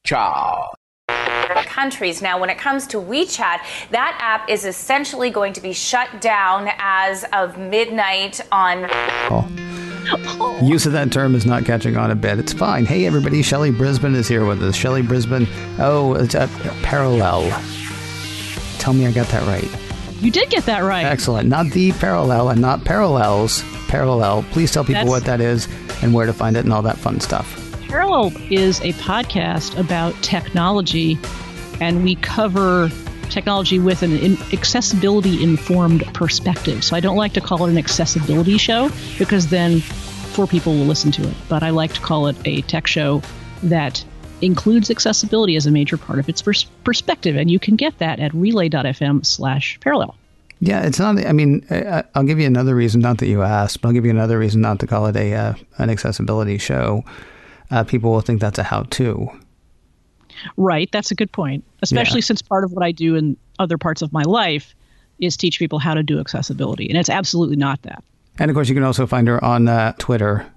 Ciao. Countries. Now, when it comes to WeChat, that app is essentially going to be shut down as of midnight on... Use of that term is not catching on a bit. It's fine. Hey, everybody. Shelly Brisbane is here with us. Shelly Brisbane. Oh, it's a parallel. Tell me I got that right. You did get that right. Excellent. Not the parallel and not parallels. Parallel. Please tell people what that is and where to find it and all that fun stuff. Parallel is a podcast about technology, and we cover technology with an accessibility-informed perspective. So I don't like to call it an accessibility show because then 4 people will listen to it. But I like to call it a tech show that includes accessibility as a major part of its perspective. And you can get that at relay.fm/parallel. Yeah, it's not, I mean, I'll give you another reason, not that you asked, but I'll give you another reason not to call it an accessibility show. People will think that's a how-to. Right. That's a good point, especially since part of what I do in other parts of my life is teach people how to do accessibility. And it's absolutely not that. And of course, you can also find her on Twitter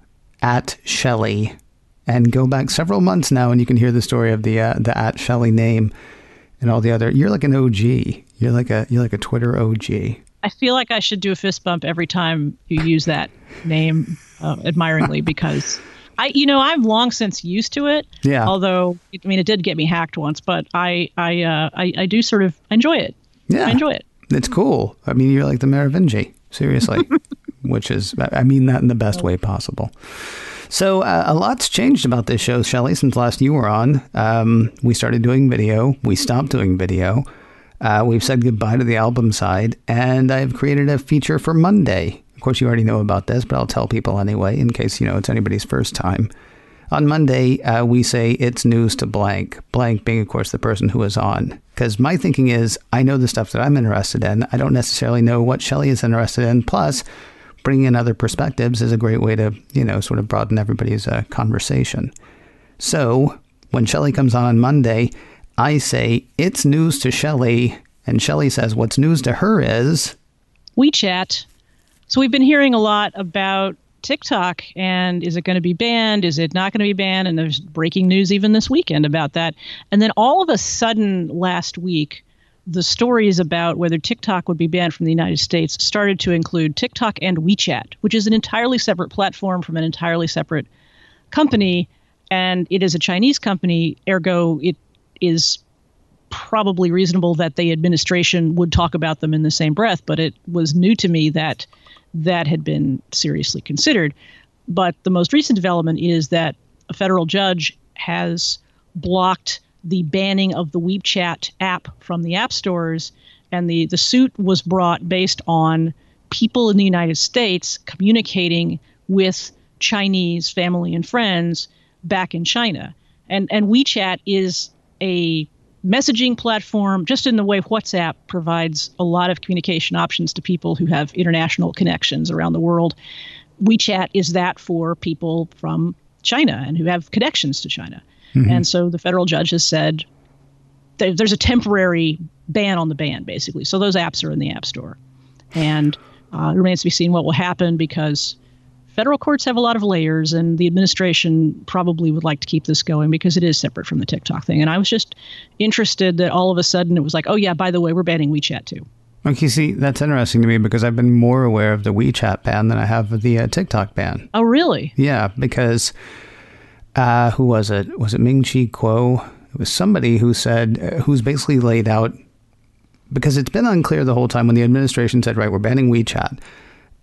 at Shelly, and go back several months now and you can hear the story of the at Shelly name and all the other. You're like an OG. You're like a Twitter OG. I feel like I should do a fist bump every time you use that name admiringly because I've long since used to it. Yeah. Although, I mean, it did get me hacked once, but I do sort of enjoy it. Yeah. I enjoy it. It's cool. I mean, you're like the Merovingi, seriously, which is, I mean that in the best way possible. So a lot's changed about this show, Shelly, since last you were on. We started doing video. We stopped doing video. We've said goodbye to the album side, and I've created a feature for Monday. Of course, you already know about this, but I'll tell people anyway, in case, it's anybody's first time. On Monday, we say it's news to blank. Blank being, of course, the person who is on. Because my thinking is, I know the stuff that I'm interested in. I don't necessarily know what Shelly is interested in. Plus, bringing in other perspectives is a great way to, sort of broaden everybody's conversation. So when Shelly comes on Monday, I say, it's news to Shelly. And Shelly says, what's news to her is WeChat. So we've been hearing a lot about TikTok, and is it going to be banned? Is it not going to be banned? And there's breaking news even this weekend about that. And then all of a sudden last week, the stories about whether TikTok would be banned from the United States started to include TikTok and WeChat, which is an entirely separate platform from an entirely separate company. And it is a Chinese company, ergo it is probably reasonable that the administration would talk about them in the same breath. But it was new to me that that had been seriously considered. But the most recent development is that a federal judge has blocked the banning of the WeChat app from the app stores. And the suit was brought based on people in the United States communicating with Chinese family and friends back in China. And WeChat is a messaging platform, just in the way WhatsApp provides a lot of communication options to people who have international connections around the world. WeChat is that for people from China and who have connections to China. Mm-hmm. And so the federal judge has said there's a temporary ban on the ban, basically. So those apps are in the App Store. And it remains to be seen what will happen because federal courts have a lot of layers, and the administration probably would like to keep this going because it is separate from the TikTok thing. And I was just interested that all of a sudden it was like, oh, yeah, by the way, we're banning WeChat, too. Okay, see, that's interesting to me because I've been more aware of the WeChat ban than I have of the TikTok ban. Oh, really? Yeah, because who was it? Was it Ming-Chi Kuo? It was somebody who said, who's basically laid out, because it's been unclear the whole time when the administration said, right, we're banning WeChat.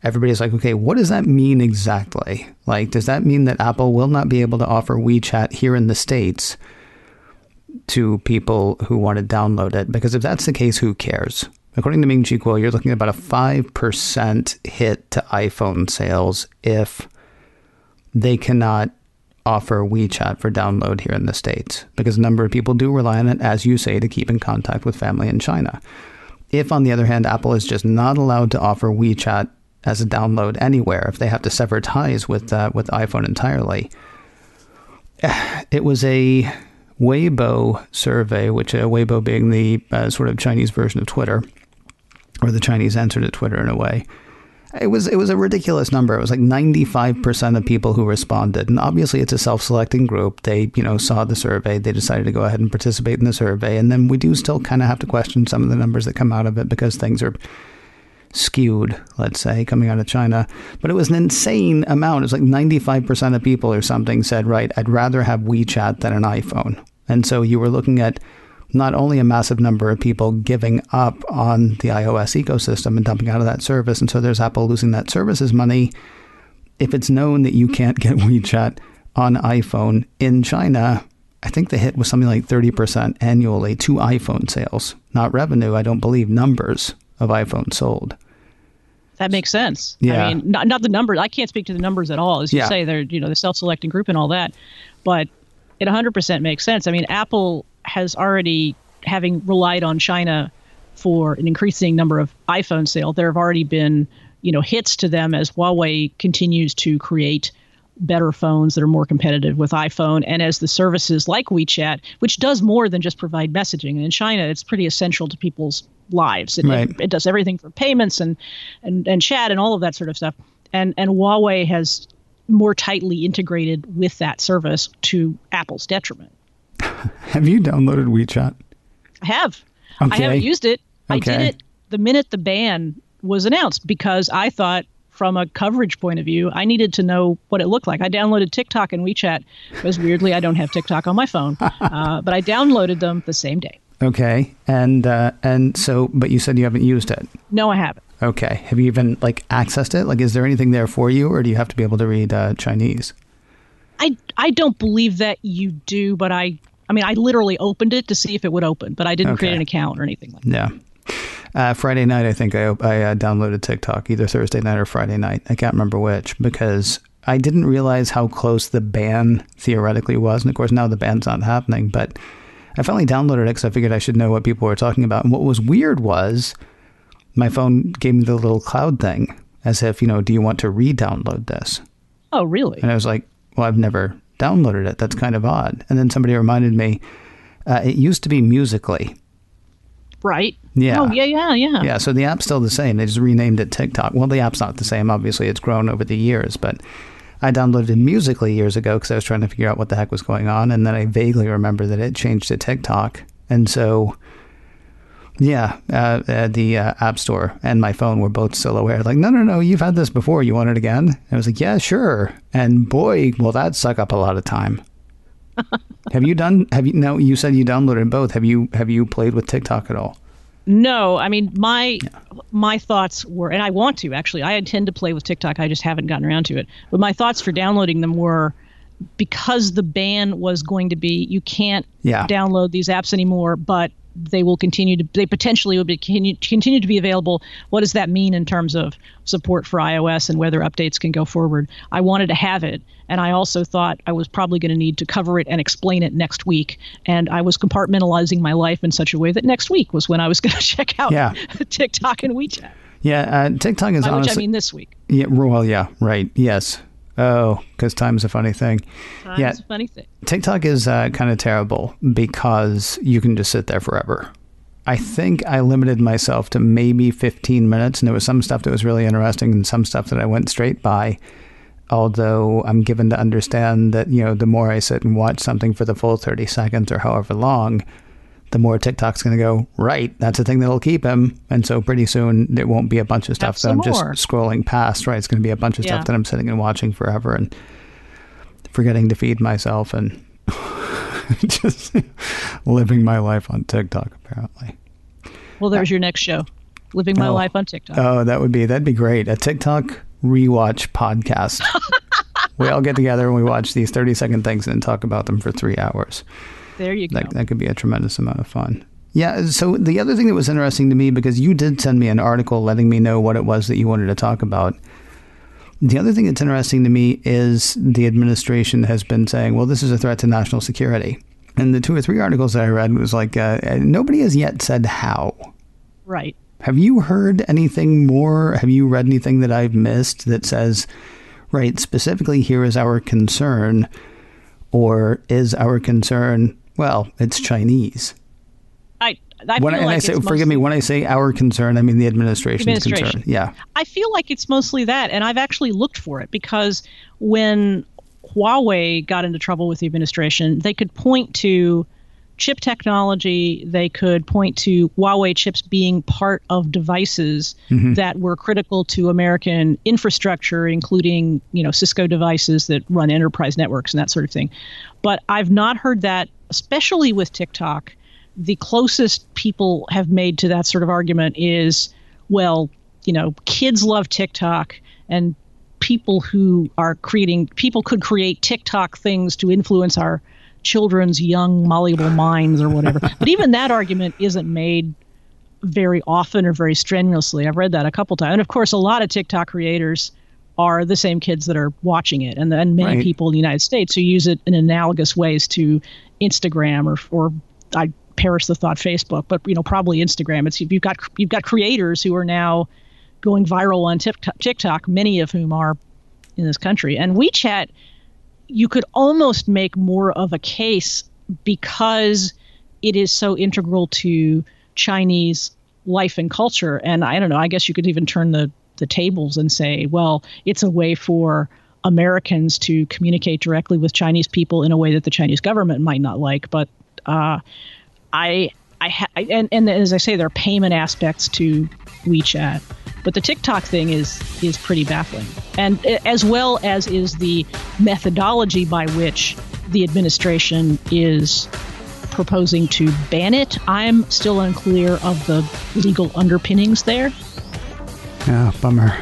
Everybody's like, okay, what does that mean exactly? Like, does that mean that Apple will not be able to offer WeChat here in the States to people who want to download it? Because if that's the case, who cares? According to Ming-Chi Kuo, you're looking at about a 5% hit to iPhone sales if they cannot offer WeChat for download here in the States, because a number of people do rely on it, as you say, to keep in contact with family in China. If, on the other hand, Apple is just not allowed to offer WeChat as a download anywhere, if they have to sever ties with iPhone entirely. It was a Weibo survey, which Weibo being the sort of Chinese version of Twitter, or the Chinese answer to Twitter in a way. It was a ridiculous number. It was like 95% of people who responded. And obviously it's a self-selecting group. They, saw the survey. They decided to go ahead and participate in the survey. And then we do still kind of have to question some of the numbers that come out of it because things are skewed, let's say, coming out of China. But it was an insane amount. It was like 95% of people or something said, right, I'd rather have WeChat than an iPhone. And so you were looking at not only a massive number of people giving up on the iOS ecosystem and dumping out of that service, and so there's Apple losing that services money. If it's known that you can't get WeChat on iPhone in China, I think the hit was something like 30% annually to iPhone sales. Not revenue, I don't believe, numbers of iPhones sold. That makes sense. Yeah. I mean, not the numbers. I can't speak to the numbers at all. As you say, they're, the self-selecting group and all that. But it 100% makes sense. I mean, Apple has already, having relied on China for an increasing number of iPhone sales, there have already been, hits to them as Huawei continues to create better phones that are more competitive with iPhone, and as the services like WeChat, which does more than just provide messaging. And in China, it's pretty essential to people's lives. It does everything for payments and chat and all of that sort of stuff. And Huawei has more tightly integrated with that service to Apple's detriment. Have you downloaded WeChat? I have. Okay. I haven't used it. Okay. I did it the minute the ban was announced because I thought, from a coverage point of view, I needed to know what it looked like. I downloaded TikTok and WeChat because weirdly I don't have TikTok on my phone, but I downloaded them the same day. Okay, and so, but you said you haven't used it. No, I haven't. Okay, have you even accessed it? Is there anything there for you, or do you have to be able to read Chinese? I don't believe that you do, but I literally opened it to see if it would open, but I didn't create an account or anything like that. Yeah. Friday night, I think I downloaded TikTok, either Thursday night or Friday night. I can't remember which, because I didn't realize how close the ban theoretically was. And of course, now the ban's not happening. But I finally downloaded it because I figured I should know what people were talking about. And what was weird was my phone gave me the little cloud thing as if, do you want to re-download this? Oh, really? And I was like, well, I've never downloaded it. That's kind of odd. And then somebody reminded me, it used to be Musical.ly. Right. Yeah. Oh, yeah. Yeah, so the app's still the same. They just renamed it TikTok. Well, the app's not the same. Obviously, it's grown over the years, but I downloaded Musical.ly years ago because I was trying to figure out what the heck was going on, and then I vaguely remember that it changed to TikTok. And so, yeah, the App Store and my phone were both still aware. No, you've had this before. You want it again? And I was like, yeah, sure. And boy, will that suck up a lot of time. No, you said you downloaded both. Have you played with TikTok at all? No, I mean, my thoughts were, and I want to, actually, I intend to play with TikTok. I just haven't gotten around to it. But my thoughts for downloading them were, because the ban was going to be, you can't download these apps anymore, but they potentially will continue to be available. What does that mean in terms of support for iOS and whether updates can go forward? I wanted to have it, and I also thought I was probably going to need to cover it and explain it next week. And I was compartmentalizing my life in such a way that next week was when I was going to check out TikTok and WeChat. Yeah, TikTok is honestly... Which I mean this week. Yeah, well, yeah, right, yes. Oh, because time is a funny thing. Time's a funny thing. TikTok is kind of terrible because you can just sit there forever. I think I limited myself to maybe 15 minutes, and there was some stuff that was really interesting and some stuff that I went straight by. Although I'm given to understand that, the more I sit and watch something for the full 30 seconds or however long, the more TikTok's going to go, right, that's the thing that'll keep him. And so pretty soon there won't be a bunch of stuff that I'm just scrolling past, right? It's going to be a bunch of stuff that I'm sitting and watching forever and forgetting to feed myself and just living my life on TikTok, apparently. Well, there's your next show, Living My Life on TikTok. Oh, that'd be great. A TikTok rewatch podcast. We all get together and we watch these 30-second things and talk about them for 3 hours. There you go. That could be a tremendous amount of fun. Yeah. So the other thing that was interesting to me, because you did send me an article letting me know what it was that you wanted to talk about. The other thing that's interesting to me is the administration has been saying, well, this is a threat to national security. And the 2 or 3 articles that I read was nobody has yet said how. Right. Have you heard anything more? Have you read anything that I've missed that says, right, specifically here is our concern, or is our concern, well, it's Chinese? Forgive me, when I say our concern, I mean the administration's concern. Yeah. I feel like it's mostly that, and I've actually looked for it because when Huawei got into trouble with the administration, they could point to chip technology, they could point to Huawei chips being part of devices that were critical to American infrastructure, including, Cisco devices that run enterprise networks and that sort of thing. But I've not heard that, especially with TikTok. The closest people have made to that sort of argument is, well, kids love TikTok, and people could create TikTok things to influence our children's young, malleable minds or whatever. But even that argument isn't made very often or very strenuously. I've read that a couple times. And of course, a lot of TikTok creators are the same kids that are watching it. And then many people in the United States who use it in analogous ways to Instagram or I perish the thought Facebook, but probably Instagram. It's you've got creators who are now going viral on TikTok, many of whom are in this country. And WeChat, you could almost make more of a case because it is so integral to Chinese life and culture. And I don't know, I guess you could even turn the tables and say, well, it's a way for Americans to communicate directly with Chinese people in a way that the Chinese government might not like. But and as I say, there are payment aspects to WeChat. But the TikTok thing is pretty baffling, and as well as is the methodology by which the administration is proposing to ban it. I'm still unclear of the legal underpinnings there. Yeah, bummer.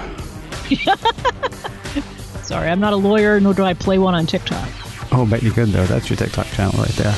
Sorry, I'm not a lawyer, nor do I play one on TikTok. Oh, bet you could, though. That's your TikTok channel right there.